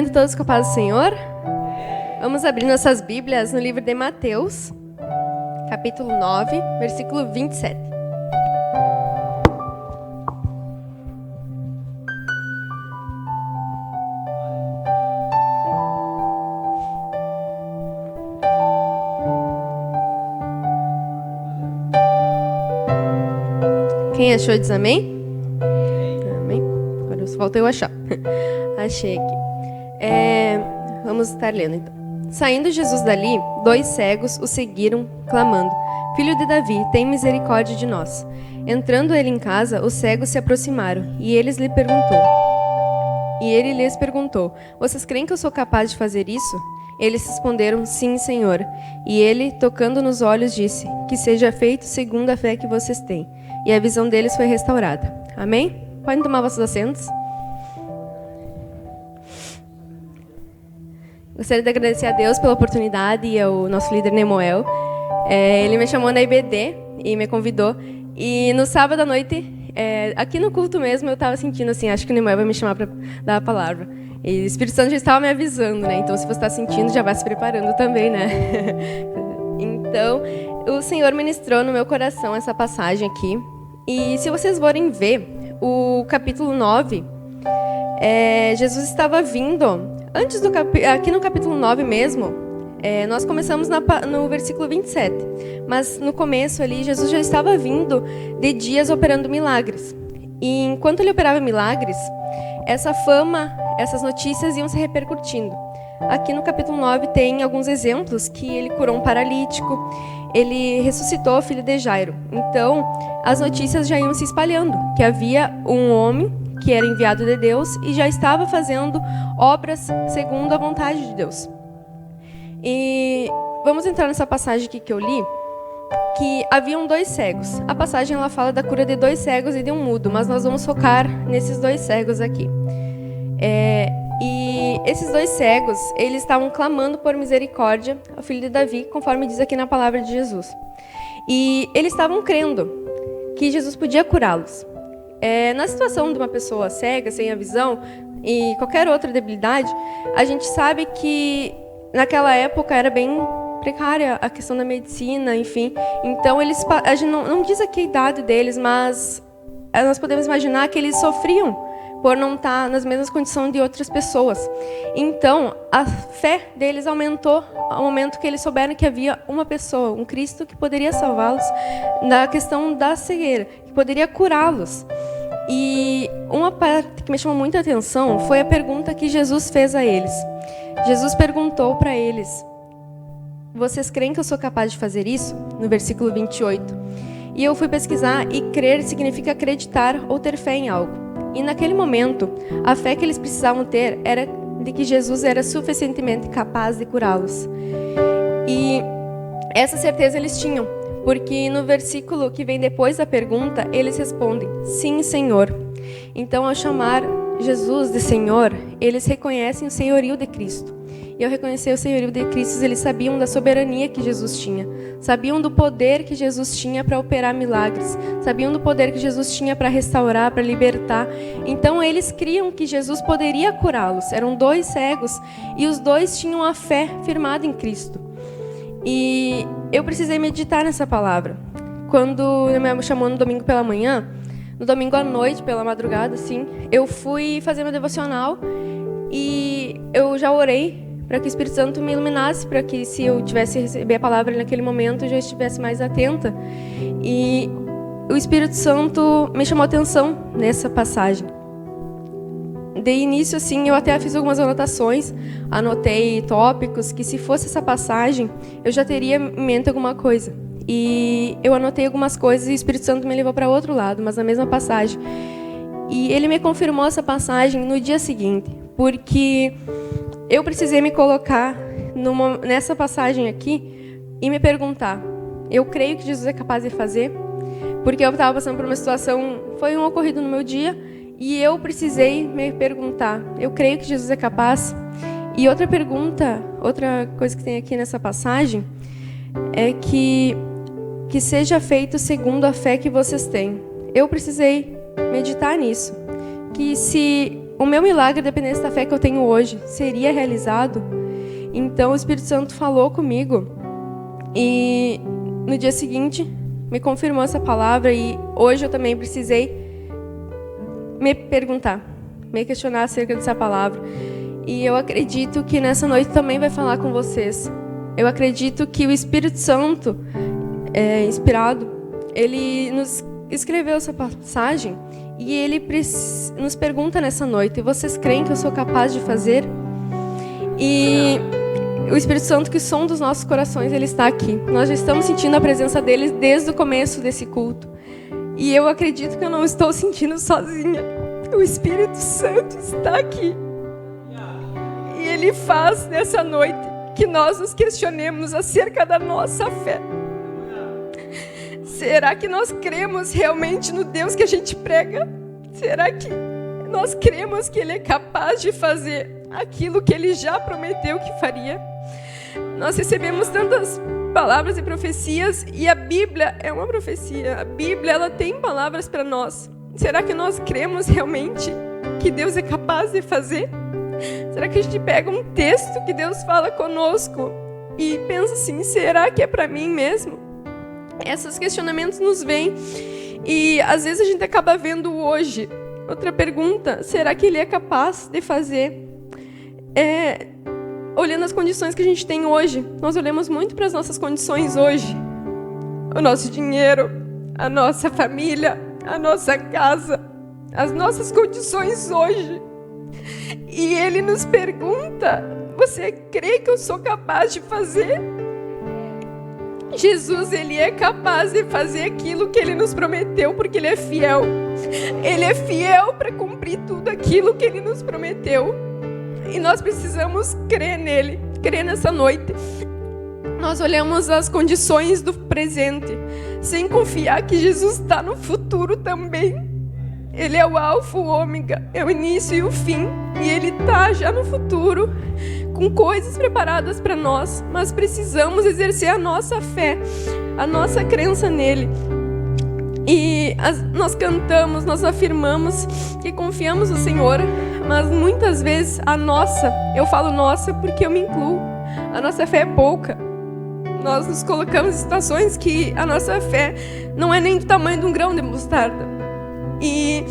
Cumprimentam todos com a paz do Senhor. Vamos abrir nossas Bíblias no livro de Mateus, capítulo 9, versículo 27. Quem achou diz amém? Amém. Agora só falta eu achar. Achei aqui. Vamos estar lendo então. Saindo Jesus dali, 2 cegos o seguiram, clamando: Filho de Davi, tem misericórdia de nós. Entrando ele em casa, os cegos se aproximaram, e ele lhes perguntou: Vocês creem que eu sou capaz de fazer isso? Eles responderam: Sim, Senhor. E ele, tocando nos olhos, disse: Que seja feito segundo a fé que vocês têm. E a visão deles foi restaurada. Amém? Podem tomar vossos assentos. Gostaria de agradecer a Deus pela oportunidade e ao nosso líder Nemoel. Ele me chamou na IBD e me convidou. E no sábado à noite, aqui no culto mesmo, eu estava sentindo assim, acho que o Nemoel vai me chamar para dar a palavra. E o Espírito Santo já estava me avisando, né? Então, se você está sentindo, já vai se preparando também, né? Então, o Senhor ministrou no meu coração essa passagem aqui. E se vocês forem ver o capítulo 9, Jesus estava vindo... Antes aqui no capítulo 9 mesmo, nós começamos no versículo 27. Mas no começo ali, Jesus já estava vindo de dias operando milagres. E enquanto ele operava milagres, essa fama, essas notícias iam se repercutindo. Aqui no capítulo 9 tem alguns exemplos que ele curou um paralítico, ele ressuscitou o filho de Jairo. Então, as notícias já iam se espalhando, que havia um homem que era enviado de Deus e já estava fazendo obras segundo a vontade de Deus. E vamos entrar nessa passagem aqui que eu li, que haviam 2 cegos. A passagem ela fala da cura de 2 cegos e de um mudo, mas nós vamos focar nesses 2 cegos aqui. E esses 2 cegos, eles estavam clamando por misericórdia ao filho de Davi, conforme diz aqui na palavra de Jesus. E eles estavam crendo que Jesus podia curá-los. Na situação de uma pessoa cega, sem a visão, e qualquer outra debilidade, a gente sabe que naquela época era bem precária a questão da medicina, enfim. Então, a gente não diz aqui a idade deles, mas nós podemos imaginar que eles sofriam por não estar nas mesmas condições de outras pessoas. Então, a fé deles aumentou ao momento que eles souberam que havia uma pessoa, um Cristo, que poderia salvá-los da questão da cegueira, que poderia curá-los. E uma parte que me chamou muita atenção foi a pergunta que Jesus fez a eles. Jesus perguntou para eles: Vocês creem que eu sou capaz de fazer isso? No versículo 28. E eu fui pesquisar, e crer significa acreditar ou ter fé em algo. E naquele momento, a fé que eles precisavam ter era de que Jesus era suficientemente capaz de curá-los. E essa certeza eles tinham, porque no versículo que vem depois da pergunta, eles respondem: Sim, Senhor. Então, ao chamar Jesus de Senhor, eles reconhecem o senhorio de Cristo. E ao reconhecer o senhorio de Cristo, eles sabiam da soberania que Jesus tinha. Sabiam do poder que Jesus tinha para operar milagres. Sabiam do poder que Jesus tinha para restaurar, para libertar. Então, eles criam que Jesus poderia curá-los. Eram 2 cegos e os 2 tinham a fé firmada em Cristo. E eu precisei meditar nessa palavra. Quando me chamou no domingo pela manhã, no domingo à noite, pela madrugada, assim, eu fui fazer meu devocional e eu já orei para que o Espírito Santo me iluminasse, para que se eu tivesse receber a palavra naquele momento, eu já estivesse mais atenta. E o Espírito Santo me chamou a atenção nessa passagem. De início, assim, eu até fiz algumas anotações, anotei tópicos que, se fosse essa passagem, eu já teria em mente alguma coisa. E eu anotei algumas coisas e o Espírito Santo me levou para outro lado, mas na mesma passagem. E ele me confirmou essa passagem no dia seguinte, porque eu precisei me colocar nessa passagem aqui e me perguntar: eu creio que Jesus é capaz de fazer? Porque eu estava passando por uma situação, foi um ocorrido no meu dia, e eu precisei me perguntar: eu creio que Jesus é capaz? E outra pergunta, outra coisa que tem aqui nessa passagem, é que seja feito segundo a fé que vocês têm. Eu precisei meditar nisso. Que se o meu milagre dependesse da fé que eu tenho hoje, seria realizado? Então o Espírito Santo falou comigo e no dia seguinte me confirmou essa palavra, e hoje eu também precisei me perguntar, me questionar acerca dessa palavra. E eu acredito que nessa noite também vai falar com vocês. Eu acredito que o Espírito Santo, inspirado, ele nos escreveu essa passagem e ele nos pergunta nessa noite: vocês creem que eu sou capaz de fazer? E o Espírito Santo, que sonda os nossos corações, ele está aqui. Nós já estamos sentindo a presença dele desde o começo desse culto. E eu acredito que eu não estou sentindo sozinha. O Espírito Santo está aqui. E ele faz nessa noite que nós nos questionemos acerca da nossa fé. Será que nós cremos realmente no Deus que a gente prega? Será que nós cremos que Ele é capaz de fazer aquilo que Ele já prometeu que faria? Nós recebemos tantas palavras e profecias, e a Bíblia é uma profecia. A Bíblia, ela tem palavras para nós. Será que nós cremos realmente que Deus é capaz de fazer? Será que a gente pega um texto que Deus fala conosco e pensa assim: será que é para mim mesmo? Esses questionamentos nos vêm e às vezes a gente acaba vendo hoje. Outra pergunta: será que Ele é capaz de fazer? Olhando as condições que a gente tem hoje, nós olhamos muito para as nossas condições hoje. O nosso dinheiro, a nossa família, a nossa casa, as nossas condições hoje. E Ele nos pergunta: você crê que eu sou capaz de fazer? Jesus, Ele é capaz de fazer aquilo que Ele nos prometeu, porque Ele é fiel. Ele é fiel para cumprir tudo aquilo que Ele nos prometeu. E nós precisamos crer nele, crer nessa noite. Nós olhamos as condições do presente, sem confiar que Jesus está no futuro também. Ele é o alfa, o ômega, é o início e o fim. E Ele está já no futuro, com coisas preparadas para nós. Mas precisamos exercer a nossa fé, a nossa crença nele. E nós cantamos, nós afirmamos que confiamos no Senhor, mas muitas vezes a nossa, eu falo nossa porque eu me incluo, a nossa fé é pouca. Nós nos colocamos em situações que a nossa fé não é nem do tamanho de um grão de mostarda. E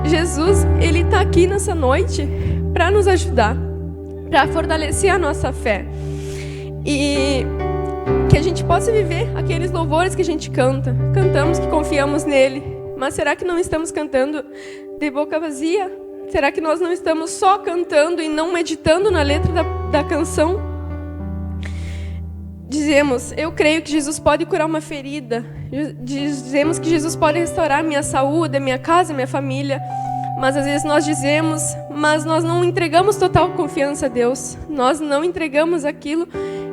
Jesus, Ele está aqui nessa noite para nos ajudar, para fortalecer a nossa fé. E que a gente possa viver aqueles louvores que a gente canta. Cantamos que confiamos nele, mas será que não estamos cantando de boca vazia? Será que nós não estamos só cantando e não meditando na letra da canção? Dizemos: eu creio que Jesus pode curar uma ferida. Dizemos que Jesus pode restaurar minha saúde, minha casa, minha família. Mas às vezes nós dizemos, mas nós não entregamos total confiança a Deus. Nós não entregamos aquilo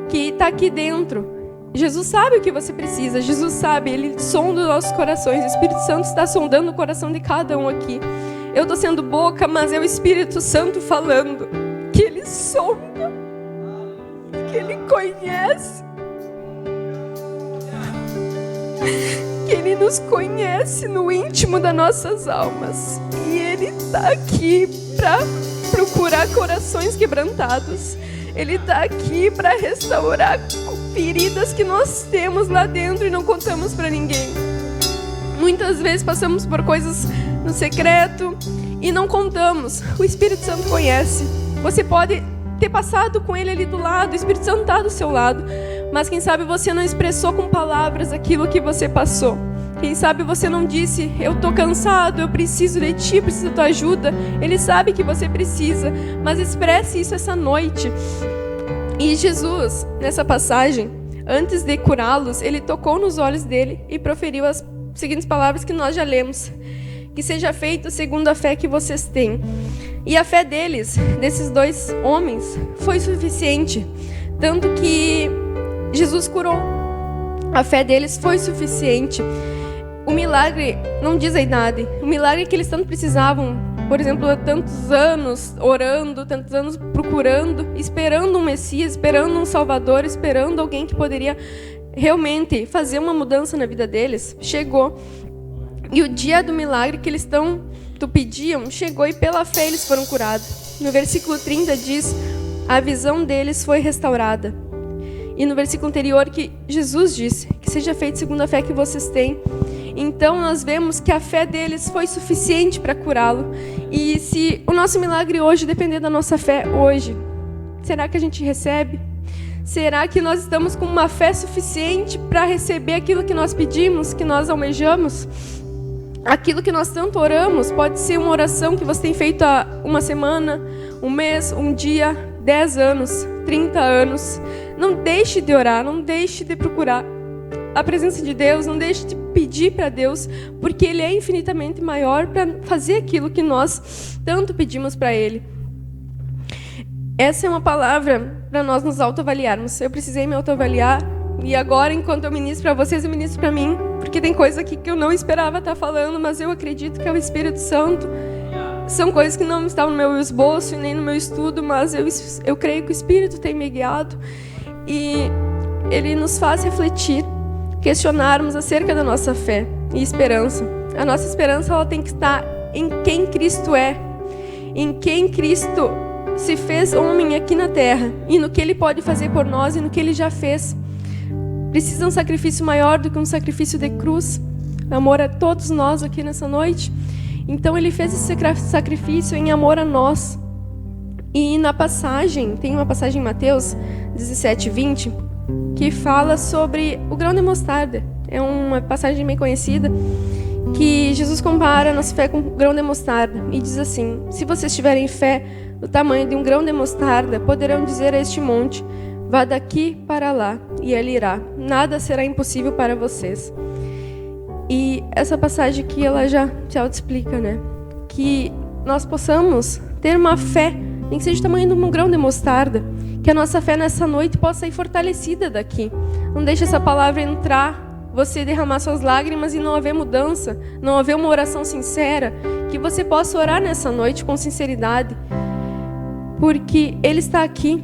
que está aqui dentro. Jesus sabe o que você precisa. Jesus sabe, Ele sonda os nossos corações. O Espírito Santo está sondando o coração de cada um aqui. Eu estou sendo boca, mas é o Espírito Santo falando. Que Ele sonda, que Ele conhece, que Ele nos conhece no íntimo das nossas almas. E Ele está aqui para procurar corações quebrantados. Ele está aqui para restaurar feridas que nós temos lá dentro e não contamos para ninguém. Muitas vezes passamos por coisas no secreto e não contamos. O Espírito Santo conhece. Você pode ter passado com Ele ali do lado, o Espírito Santo está do seu lado, mas quem sabe você não expressou com palavras aquilo que você passou. Quem sabe você não disse: eu estou cansado, eu preciso de ti, preciso da tua ajuda. Ele sabe que você precisa, mas expresse isso essa noite. E Jesus, nessa passagem, antes de curá-los, Ele tocou nos olhos dele e proferiu as seguintes palavras que nós já lemos: que seja feito segundo a fé que vocês têm. E a fé deles, desses dois homens, foi suficiente, tanto que Jesus curou. A fé deles foi suficiente. O milagre não diz a idade. O milagre que eles tanto precisavam, por exemplo, há tantos anos orando, tantos anos procurando, esperando um Messias, esperando um Salvador, esperando alguém que poderia realmente fazer uma mudança na vida deles, chegou. E o dia do milagre que eles estão muito pediam, chegou e pela fé eles foram curados. No versículo 30 diz, a visão deles foi restaurada. E no versículo anterior que Jesus disse, que seja feito segundo a fé que vocês têm. Então nós vemos que a fé deles foi suficiente para curá-lo. E se o nosso milagre hoje depender da nossa fé hoje, será que a gente recebe? Será que nós estamos com uma fé suficiente para receber aquilo que nós pedimos, que nós almejamos? Aquilo que nós tanto oramos pode ser uma oração que você tem feito há uma semana, um mês, um dia, 10 anos, 30 anos. Não deixe de orar, não deixe de procurar a presença de Deus, não deixe de pedir para Deus, porque Ele é infinitamente maior para fazer aquilo que nós tanto pedimos para Ele. Essa é uma palavra para nós nos autoavaliarmos. Eu precisei me autoavaliar e agora, enquanto eu ministro para vocês, eu ministro para mim, porque tem coisa aqui que eu não esperava estar falando, mas eu acredito que é o Espírito Santo. São coisas que não estão no meu esboço e nem no meu estudo, mas eu creio que o Espírito tem me guiado e Ele nos faz refletir, questionarmos acerca da nossa fé e esperança. A nossa esperança ela tem que estar em quem Cristo é, em quem Cristo se fez homem aqui na terra e no que Ele pode fazer por nós e no que Ele já fez. Precisa um sacrifício maior do que um sacrifício de cruz. Amor a todos nós aqui nessa noite. Então Ele fez esse sacrifício em amor a nós. E na passagem, tem uma passagem em Mateus 17:20, que fala sobre o grão de mostarda. É uma passagem bem conhecida, que Jesus compara a nossa fé com o grão de mostarda. E diz assim, se vocês tiverem fé do tamanho de um grão de mostarda, poderão dizer a este monte, vá daqui para lá, e ele irá. Nada será impossível para vocês. E essa passagem aqui, ela já se auto-explica, né? Que nós possamos ter uma fé, nem que seja do tamanho de um grão de mostarda, que a nossa fé nessa noite possa sair fortalecida daqui. Não deixe essa palavra entrar, você derramar suas lágrimas e não haver mudança, não haver uma oração sincera, que você possa orar nessa noite com sinceridade, porque Ele está aqui.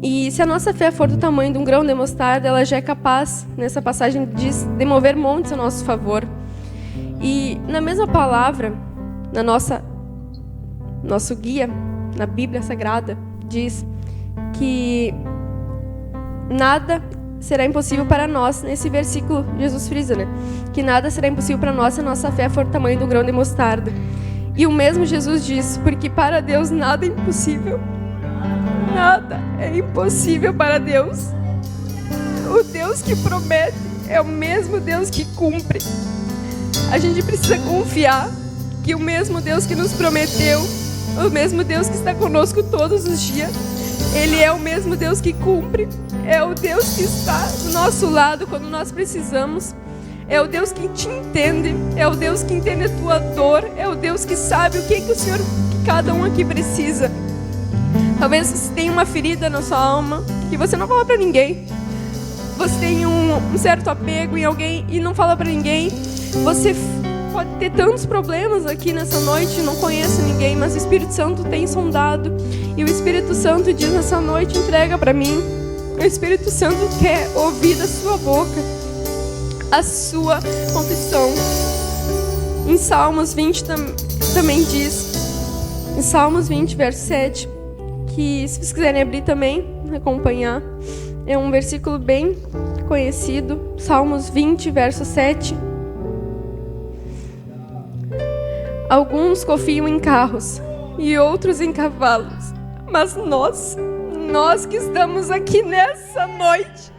E se a nossa fé for do tamanho de um grão de mostarda, ela já é capaz, nessa passagem diz, de mover montes a nosso favor. E na mesma palavra, na nosso guia, na Bíblia Sagrada, diz que nada será impossível para nós, nesse versículo Jesus frisa, né? Que nada será impossível para nós se a nossa fé for do tamanho de um grão de mostarda. E o mesmo Jesus diz, porque para Deus nada é impossível. Nada é impossível para Deus. O Deus que promete é o mesmo Deus que cumpre. A gente precisa confiar que o mesmo Deus que nos prometeu, o mesmo Deus que está conosco todos os dias, Ele é o mesmo Deus que cumpre. É o Deus que está do nosso lado quando nós precisamos. É o Deus que te entende. É o Deus que entende a tua dor. É o Deus que sabe o que o Senhor, que cada um aqui precisa. Talvez você tenha uma ferida na sua alma que você não fala para ninguém. Você tem um certo apego em alguém e não fala para ninguém. Você pode ter tantos problemas aqui nessa noite, não conhece ninguém, mas o Espírito Santo tem sondado. E o Espírito Santo diz nessa noite, entrega para mim. O Espírito Santo quer ouvir da sua boca a sua confissão. Em Salmos 20 também diz, em Salmos 20, verso 7, que se vocês quiserem abrir também, acompanhar, é um versículo bem conhecido, Salmos 20, verso 7. Alguns confiam em carros e outros em cavalos, mas nós que estamos aqui nessa noite,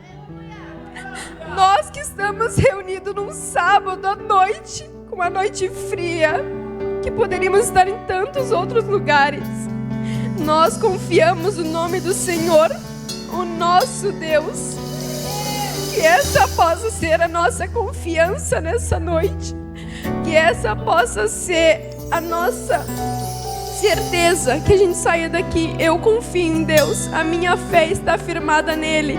nós que estamos reunidos num sábado à noite, com uma noite fria, que poderíamos estar em tantos outros lugares, nós confiamos no nome do Senhor, o nosso Deus. Que essa possa ser a nossa confiança nessa noite. Que essa possa ser a nossa certeza, que a gente saia daqui. Eu confio em Deus, a minha fé está firmada nele.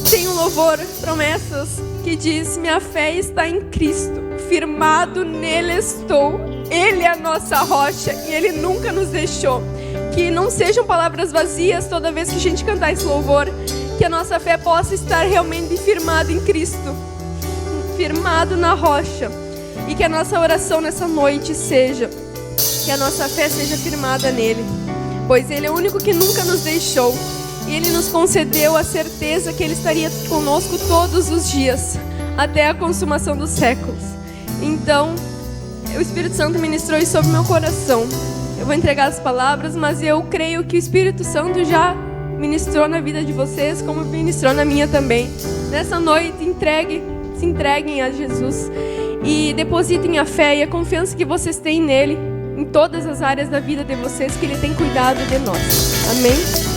Tem um louvor, Promessas, que diz, minha fé está em Cristo, firmado nele estou. Ele é a nossa rocha e Ele nunca nos deixou. Que não sejam palavras vazias toda vez que a gente cantar esse louvor. Que a nossa fé possa estar realmente firmada em Cristo, firmado na rocha. E que a nossa oração nessa noite seja que a nossa fé seja firmada nele, pois ele é o único que nunca nos deixou. E ele nos concedeu a certeza que ele estaria conosco todos os dias, até a consumação dos séculos. Então, o Espírito Santo ministrou isso sobre meu coração. Eu vou entregar as palavras, mas eu creio que o Espírito Santo já ministrou na vida de vocês, como ministrou na minha também. Nessa noite, se entreguem a Jesus e depositem a fé e a confiança que vocês têm nele, em todas as áreas da vida de vocês, que ele tem cuidado de nós. Amém?